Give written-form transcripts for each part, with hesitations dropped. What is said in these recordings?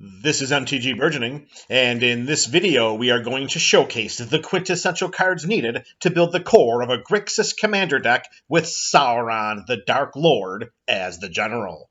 This is MTG Burgeoning, and in this video we are going to showcase the quintessential cards needed to build the core of a Grixis commander deck with Sauron the Dark Lord as the general.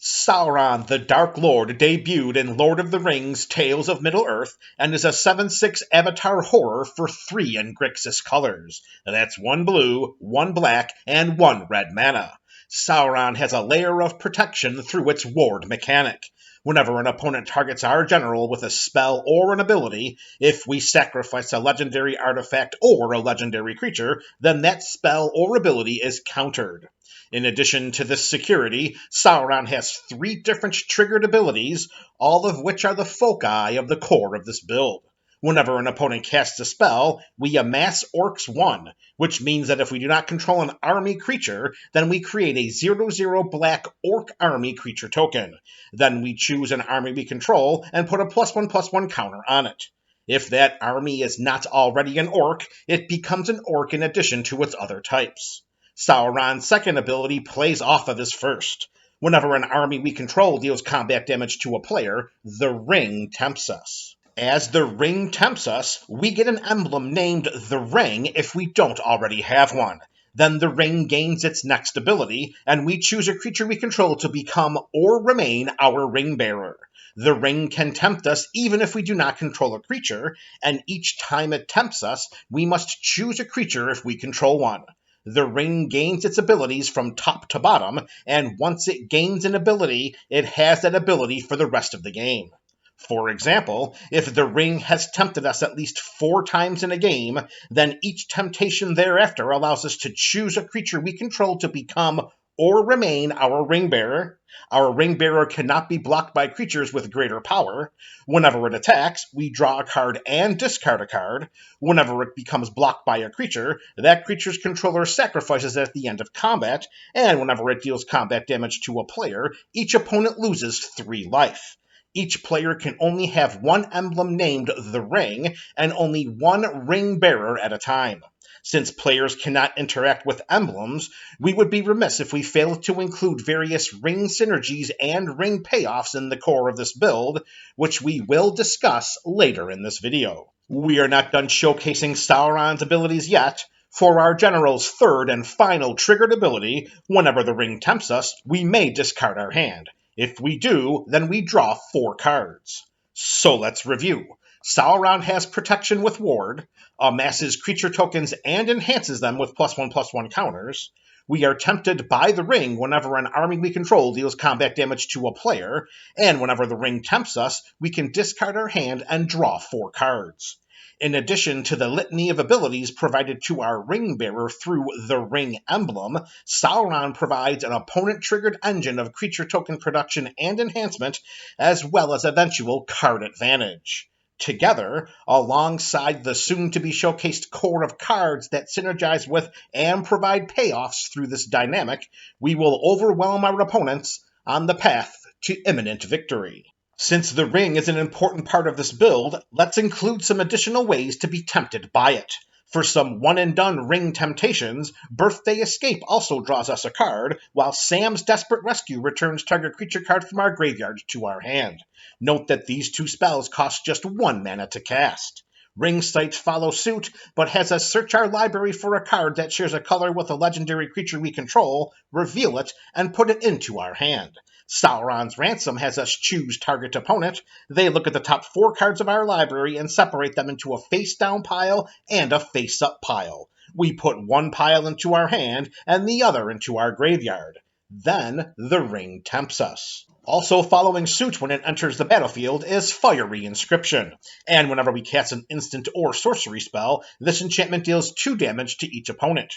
Sauron the Dark Lord debuted in Lord of the Rings Tales of Middle-earth and is a 7/6 avatar horror for 3 in Grixis colors. That's 1 blue, 1 black, and 1 red mana. Sauron has a layer of protection through its ward mechanic. Whenever an opponent targets our general with a spell or an ability, if we sacrifice a legendary artifact or a legendary creature, then that spell or ability is countered. In addition to this security, Sauron has 3 different triggered abilities, all of which are the foci of the core of this build. Whenever an opponent casts a spell, we amass Orcs 1, which means that if we do not control an army creature, then we create a 0/0 black Orc army creature token. Then we choose an army we control and put a +1/+1 counter on it. If that army is not already an Orc, it becomes an Orc in addition to its other types. Sauron's second ability plays off of his first. Whenever an army we control deals combat damage to a player, the ring tempts us. As the ring tempts us, we get an emblem named the Ring if we don't already have one. Then the ring gains its next ability, and we choose a creature we control to become or remain our ring bearer. The ring can tempt us even if we do not control a creature, and each time it tempts us, we must choose a creature if we control one. The ring gains its abilities from top to bottom, and once it gains an ability, it has that ability for the rest of the game. For example, if the ring has tempted us at least 4 times in a game, then each temptation thereafter allows us to choose a creature we control to become or remain our ring bearer. Our ring bearer cannot be blocked by creatures with greater power. Whenever it attacks, we draw a card and discard a card. Whenever it becomes blocked by a creature, that creature's controller sacrifices it at the end of combat, and whenever it deals combat damage to a player, each opponent loses 3 life. Each player can only have 1 emblem named the Ring, and only 1 ring bearer at a time. Since players cannot interact with emblems, we would be remiss if we failed to include various ring synergies and ring payoffs in the core of this build, which we will discuss later in this video. We are not done showcasing Sauron's abilities yet. For our general's 3rd and final triggered ability, whenever the ring tempts us, we may discard our hand. If we do, then we draw 4 cards. So let's review. Sauron has protection with ward, amasses creature tokens and enhances them with +1/+1 counters. We are tempted by the ring whenever an army we control deals combat damage to a player, and whenever the ring tempts us, we can discard our hand and draw 4 cards. In addition to the litany of abilities provided to our ring bearer through the ring emblem, Sauron provides an opponent-triggered engine of creature token production and enhancement, as well as eventual card advantage. Together, alongside the soon-to-be-showcased core of cards that synergize with and provide payoffs through this dynamic, we will overwhelm our opponents on the path to imminent victory. Since the ring is an important part of this build, let's include some additional ways to be tempted by it. For some one-and-done ring temptations, Birthday Escape also draws us a card, while Sam's Desperate Rescue returns target creature card from our graveyard to our hand. Note that these 2 spells cost just 1 mana to cast. Ring Sight follows suit, but has us search our library for a card that shares a color with a legendary creature we control, reveal it, and put it into our hand. Sauron's Ransom has us choose target opponent. They look at the top 4 cards of our library and separate them into a face-down pile and a face-up pile. We put 1 pile into our hand and the other into our graveyard. Then the ring tempts us. Also following suit when it enters the battlefield is Fiery Inscription, and whenever we cast an instant or sorcery spell, this enchantment deals 2 damage to each opponent.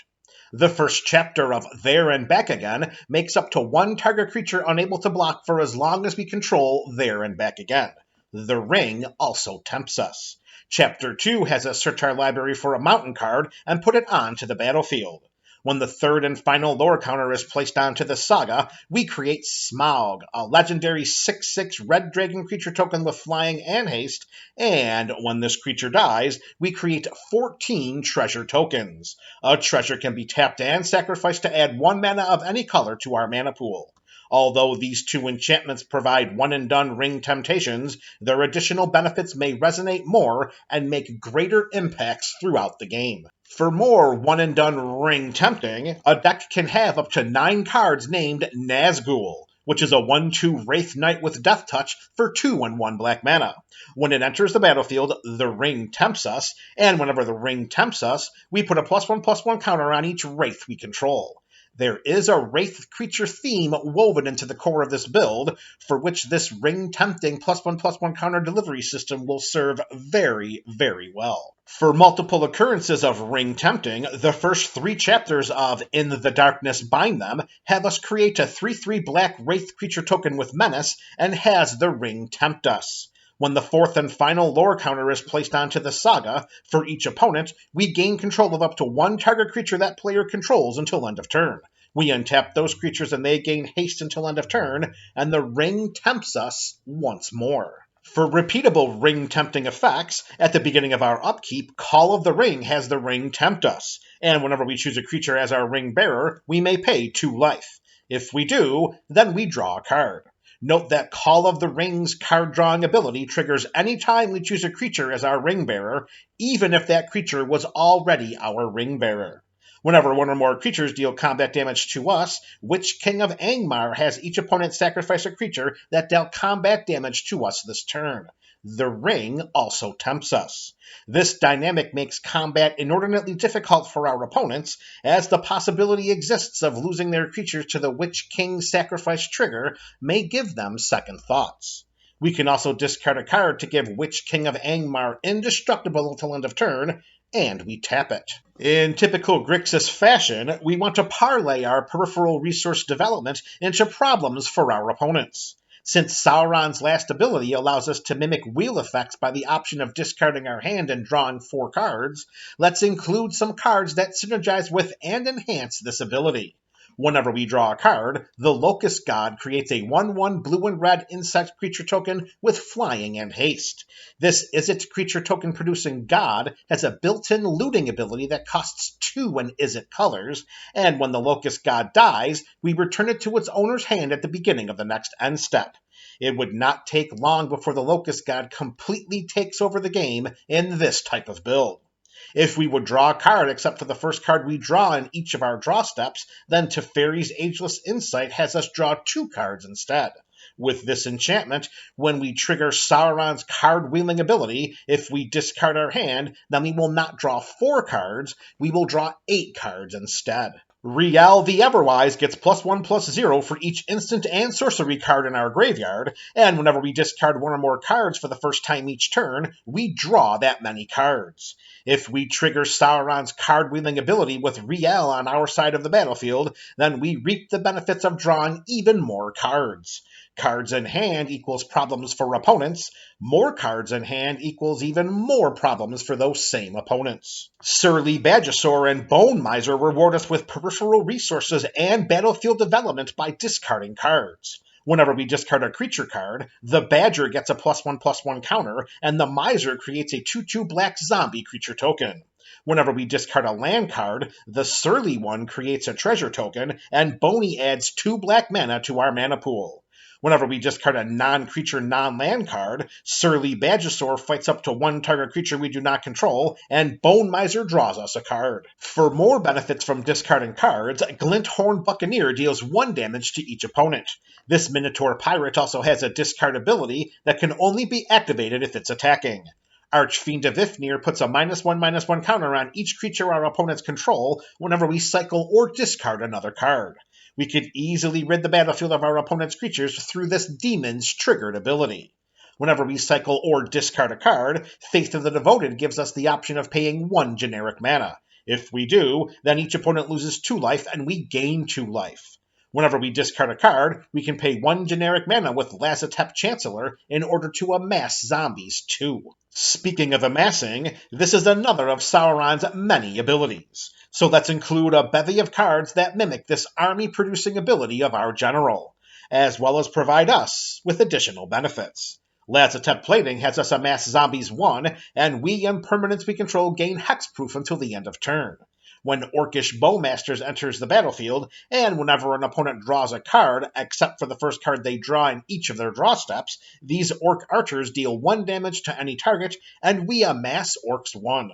The first chapter of There and Back Again makes up to 1 target creature unable to block for as long as we control There and Back Again. The Ring also tempts us. Chapter 2 has us search our library for a mountain card and put it onto the battlefield. When the third and final lore counter is placed onto the saga, we create Smaug, a legendary 6/6 red dragon creature token with flying and haste, and when this creature dies, we create 14 treasure tokens. A treasure can be tapped and sacrificed to add 1 mana of any color to our mana pool. Although these 2 enchantments provide one-and-done ring temptations, their additional benefits may resonate more and make greater impacts throughout the game. For more one-and-done ring tempting, a deck can have up to 9 cards named Nazgul, which is a 1/2 Wraith Knight with Death Touch for 2 and 1 black mana. When it enters the battlefield, the ring tempts us, and whenever the ring tempts us, we put a +1/+1 counter on each Wraith we control. There is a Wraith creature theme woven into the core of this build, for which this ring-tempting +1/+1 counter delivery system will serve very, very well. For multiple occurrences of ring tempting, the first 3 chapters of In the Darkness Bind Them have us create a 3/3 black Wraith creature token with Menace and has the ring tempt us. When the 4th and final lore counter is placed onto the saga, for each opponent, we gain control of up to 1 target creature that player controls until end of turn. We untap those creatures and they gain haste until end of turn, and the ring tempts us once more. For repeatable ring-tempting effects, at the beginning of our upkeep, Call of the Ring has the ring tempt us, and whenever we choose a creature as our ring bearer, we may pay 2 life. If we do, then we draw a card. Note that Call of the Ring's card drawing ability triggers any time we choose a creature as our ring bearer, even if that creature was already our ring bearer. Whenever 1 or more creatures deal combat damage to us, Witch King of Angmar has each opponent sacrifice a creature that dealt combat damage to us this turn. The ring also tempts us. This dynamic makes combat inordinately difficult for our opponents, as the possibility exists of losing their creatures to the Witch King sacrifice trigger may give them second thoughts. We can also discard a card to give Witch King of Angmar indestructible until end of turn, and we tap it. In typical Grixis fashion, we want to parlay our peripheral resource development into problems for our opponents. Since Sauron's last ability allows us to mimic wheel effects by the option of discarding our hand and drawing 4 cards, let's include some cards that synergize with and enhance this ability. Whenever we draw a card, the Locust God creates a 1/1 blue and red insect creature token with flying and haste. This Izzet creature token producing god has a built-in looting ability that costs 2 and Izzet colors, and when the Locust God dies, we return it to its owner's hand at the beginning of the next end step. It would not take long before the Locust God completely takes over the game in this type of build. If we would draw a card except for the first card we draw in each of our draw steps, then Teferi's Ageless Insight has us draw 2 cards instead. With this enchantment, when we trigger Sauron's card-wheeling ability, if we discard our hand, then we will not draw 4 cards, we will draw 8 cards instead. Riel the Everwise gets +1/+0 for each instant and sorcery card in our graveyard, and whenever we discard 1 or more cards for the first time each turn, we draw that many cards. If we trigger Sauron's card-wheeling ability with Riel on our side of the battlefield, then we reap the benefits of drawing even more cards. Cards in hand equals problems for opponents. More cards in hand equals even more problems for those same opponents. Surly Badgesaur and Bone Miser reward us with peripheral resources and battlefield development by discarding cards. Whenever we discard a creature card, the Badger gets a +1/+1 counter, and the Miser creates a 2/2 black zombie creature token. Whenever we discard a land card, the Surly one creates a treasure token, and Boney adds 2 black mana to our mana pool. Whenever we discard a non-creature, non-land card, Surly Badgesaur fights up to 1 target creature we do not control, and Bone Miser draws us a card. For more benefits from discarding cards, Glinthorn Buccaneer deals 1 damage to each opponent. This Minotaur Pirate also has a discard ability that can only be activated if it's attacking. Archfiend of Ifnir puts a -1/-1 counter on each creature our opponents control whenever we cycle or discard another card. We could easily rid the battlefield of our opponent's creatures through this demon's triggered ability. Whenever we cycle or discard a card, Faith of the Devoted gives us the option of paying 1 generic mana. If we do, then each opponent loses 2 life and we gain 2 life. Whenever we discard a card, we can pay 1 generic mana with Lazotep Chancellor in order to amass zombies too. Speaking of amassing, this is another of Sauron's many abilities. So let's include a bevy of cards that mimic this army-producing ability of our general, as well as provide us with additional benefits. Lazotep Plating has us amass zombies 1, and we and permanents we control gain hexproof until the end of turn. When Orcish Bowmasters enters the battlefield, and whenever an opponent draws a card, except for the first card they draw in each of their draw steps, these Orc Archers deal 1 damage to any target, and we amass Orcs 1.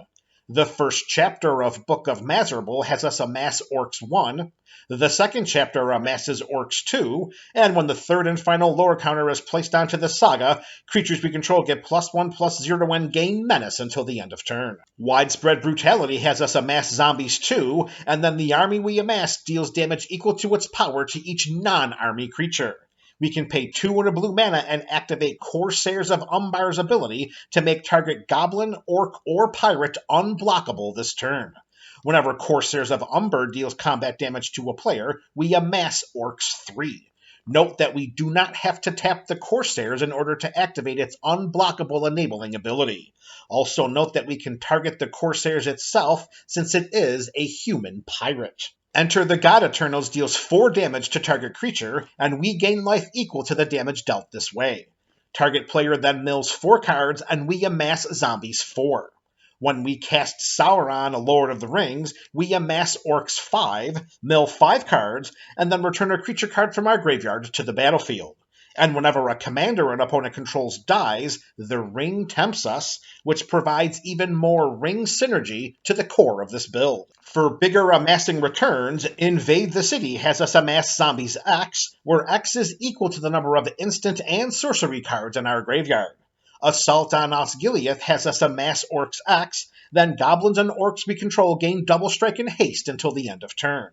The first chapter of Book of Miserable has us amass Orcs 1. The second chapter amasses Orcs 2, and when the third and final lore counter is placed onto the saga, creatures we control get +1/+0 and gain menace until the end of turn. Widespread Brutality has us amass zombies 2, and then the army we amass deals damage equal to its power to each non-army creature. We can pay 2 and a blue mana and activate Corsairs of Umbar's ability to make target Goblin, Orc, or Pirate unblockable this turn. Whenever Corsairs of Umbar deals combat damage to a player, we amass Orcs 3. Note that we do not have to tap the Corsairs in order to activate its unblockable enabling ability. Also note that we can target the Corsairs itself since it is a human pirate. Enter the God Eternals deals 4 damage to target creature, and we gain life equal to the damage dealt this way. Target player then mills 4 cards, and we amass zombies 4. When we cast Sauron, Lord of the Rings, we amass Orcs 5, mill 5 cards, and then return a creature card from our graveyard to the battlefield. And whenever a commander an opponent controls dies, the Ring tempts us, which provides even more Ring synergy to the core of this build. For bigger amassing returns, Invade the City has us amass Zombies X, where X is equal to the number of instant and sorcery cards in our graveyard. Assault on Osgiliath has us amass Orcs X, then Goblins and Orcs we control gain double strike and haste until the end of turn.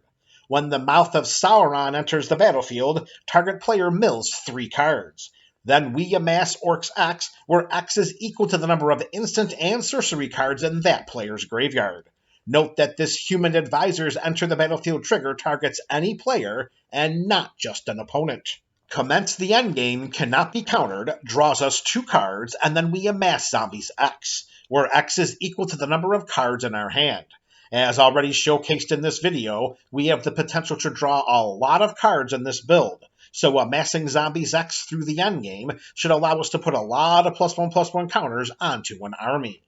When the Mouth of Sauron enters the battlefield, target player mills 3 cards. Then we amass Orcs X, where X is equal to the number of instant and sorcery cards in that player's graveyard. Note that this Human Advisor's Enter the Battlefield trigger targets any player, and not just an opponent. Commence the Endgame cannot be countered, draws us 2 cards, and then we amass Zombies X, where X is equal to the number of cards in our hand. As already showcased in this video, we have the potential to draw a lot of cards in this build, so amassing Zombies X through the endgame should allow us to put a lot of +1/+1 counters onto an army.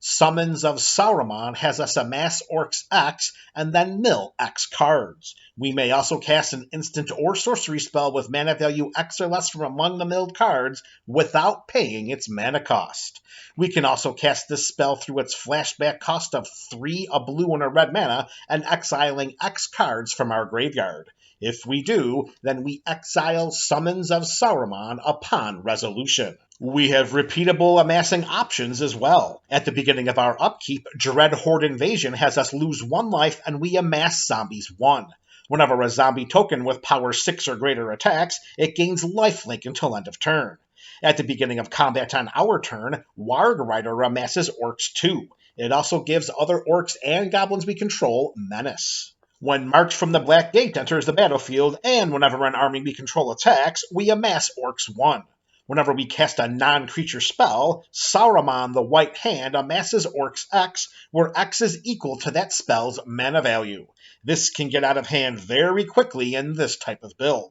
Summons of Sauron has us amass Orcs X and then mill X cards. We may also cast an instant or sorcery spell with mana value X or less from among the milled cards without paying its mana cost. We can also cast this spell through its flashback cost of 3, a blue and a red mana, and exiling X cards from our graveyard. If we do, then we exile Summons of Sauron upon resolution. We have repeatable amassing options as well. At the beginning of our upkeep, Dread Horde Invasion has us lose 1 life and we amass Zombies 1. Whenever a zombie token with power 6 or greater attacks, it gains lifelink until end of turn. At the beginning of combat on our turn, Warg Rider amasses Orcs 2. It also gives other Orcs and Goblins we control menace. When March from the Black Gate enters the battlefield, and whenever an army we control attacks, we amass Orcs 1. Whenever we cast a non-creature spell, Saruman the White Hand amasses Orcs X, where X is equal to that spell's mana value. This can get out of hand very quickly in this type of build.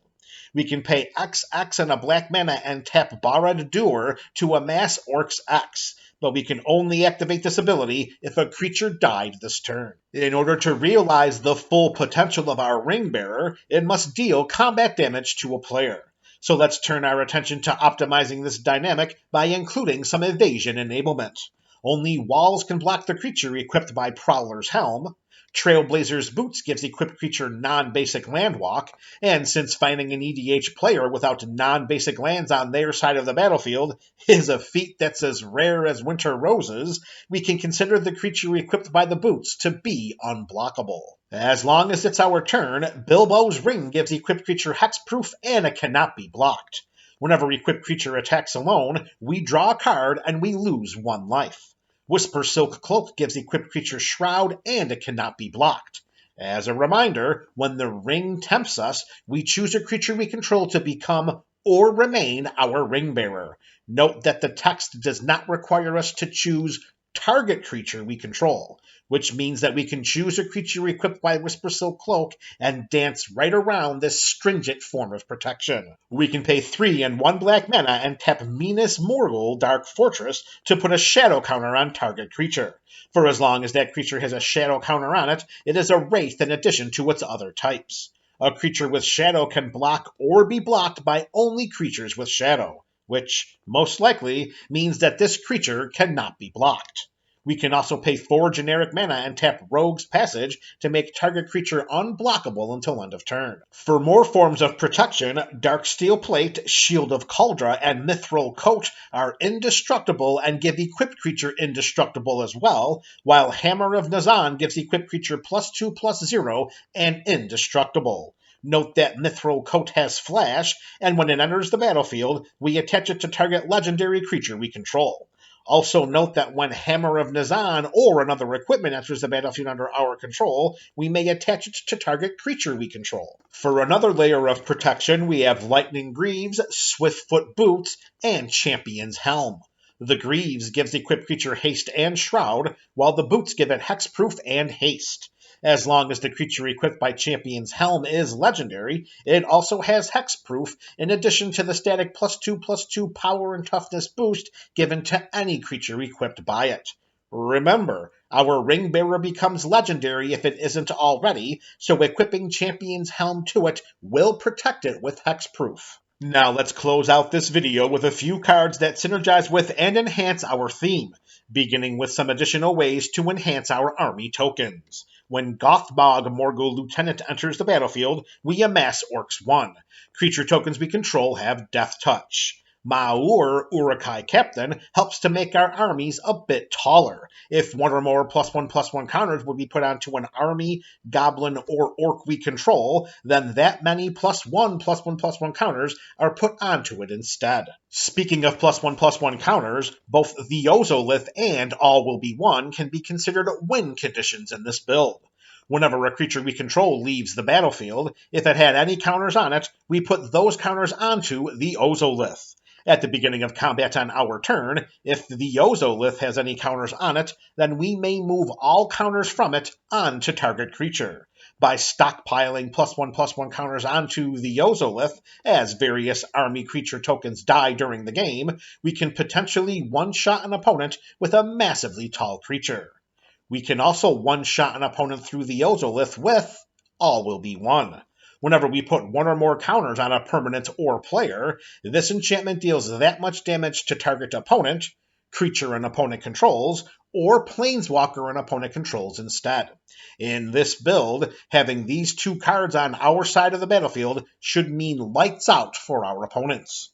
We can pay XX and a black mana and tap Barad-dûr to amass Orcs X, but we can only activate this ability if a creature died this turn. In order to realize the full potential of our Ringbearer, it must deal combat damage to a player. So let's turn our attention to optimizing this dynamic by including some evasion enablement. Only walls can block the creature equipped by Prowler's Helm. Trailblazer's Boots gives equipped creature non-basic land walk, and since finding an EDH player without non-basic lands on their side of the battlefield is a feat that's as rare as winter roses, we can consider the creature equipped by the Boots to be unblockable. As long as it's our turn, Bilbo's Ring gives equipped creature hexproof and it cannot be blocked. Whenever equipped creature attacks alone, we draw a card and we lose 1 life. Whisper Silk Cloak gives equipped creature Shroud and it cannot be blocked. As a reminder, when the ring tempts us, we choose a creature we control to become or remain our ring bearer. Note that the text does not require us to choose target creature we control, which means that we can choose a creature equipped by Whispersilk Cloak and dance right around this stringent form of protection. We can pay 3 and 1 black mana and tap Minas Morgul Dark Fortress to put a shadow counter on target creature. For as long as that creature has a shadow counter on it, it is a wraith in addition to its other types. A creature with shadow can block or be blocked by only creatures with shadow, which most likely means that this creature cannot be blocked. We can also pay 4 generic mana and tap Rogue's Passage to make target creature unblockable until end of turn. For more forms of protection, Darksteel Plate, Shield of Kaldra, and Mithril Coat are indestructible and give equipped creature indestructible as well, while Hammer of Nazan gives equipped creature +2/+0 and indestructible. Note that Mithril Coat has Flash, and when it enters the battlefield, we attach it to target legendary creature we control. Also note that when Hammer of Nazan or another equipment enters the battlefield under our control, we may attach it to target creature we control. For another layer of protection, we have Lightning Greaves, Swiftfoot Boots, and Champion's Helm. The Greaves gives equipped creature haste and shroud, while the boots give it hexproof and haste. As long as the creature equipped by Champion's Helm is legendary, it also has hexproof, in addition to the static +2/+2 power and toughness boost given to any creature equipped by it. Remember, our ring bearer becomes legendary if it isn't already, so equipping Champion's Helm to it will protect it with hexproof. Now let's close out this video with a few cards that synergize with and enhance our theme, beginning with some additional ways to enhance our army tokens. When Gothmog Morgul Lieutenant enters the battlefield, we amass Orcs 1. Creature tokens we control have Death Touch. Maur Urukai Captain helps to make our armies a bit taller. If 1 or more +1/+1 counters would be put onto an army, goblin, or orc we control, then that many +1/+1/+1 counters are put onto it instead. Speaking of +1/+1 counters, both the Ozolith and All Will Be One can be considered win conditions in this build. Whenever a creature we control leaves the battlefield, if it had any counters on it, we put those counters onto the Ozolith. At the beginning of combat on our turn, if the Ozolith has any counters on it, then we may move all counters from it onto target creature. By stockpiling +1/+1 counters onto the Ozolith, as various army creature tokens die during the game, we can potentially one-shot an opponent with a massively tall creature. We can also one-shot an opponent through the Ozolith with All Will Be One. Whenever we put 1 or more counters on a permanent or player, this enchantment deals that much damage to target opponent, creature an opponent controls, or planeswalker an opponent controls instead. In this build, having these 2 cards on our side of the battlefield should mean lights out for our opponents.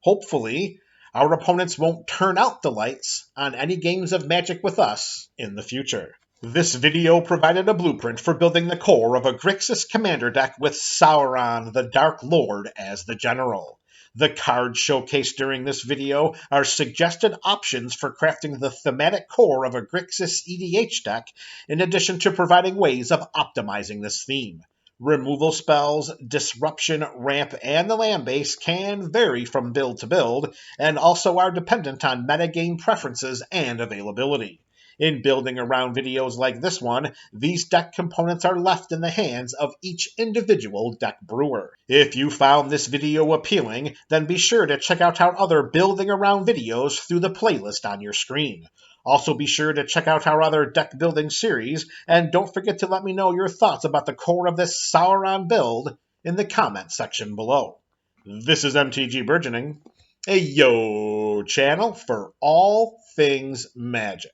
Hopefully, our opponents won't turn out the lights on any games of Magic with us in the future. This video provided a blueprint for building the core of a Grixis commander deck with Sauron, the Dark Lord, as the general. The cards showcased during this video are suggested options for crafting the thematic core of a Grixis EDH deck, in addition to providing ways of optimizing this theme. Removal spells, disruption, ramp, and the land base can vary from build to build, and also are dependent on metagame preferences and availability. In building around videos like this one, these deck components are left in the hands of each individual deck brewer. If you found this video appealing, then be sure to check out our other building around videos through the playlist on your screen. Also be sure to check out our other deck building series, and don't forget to let me know your thoughts about the core of this Sauron build in the comment section below. This is MTG Burgeoning, a channel for all things Magic.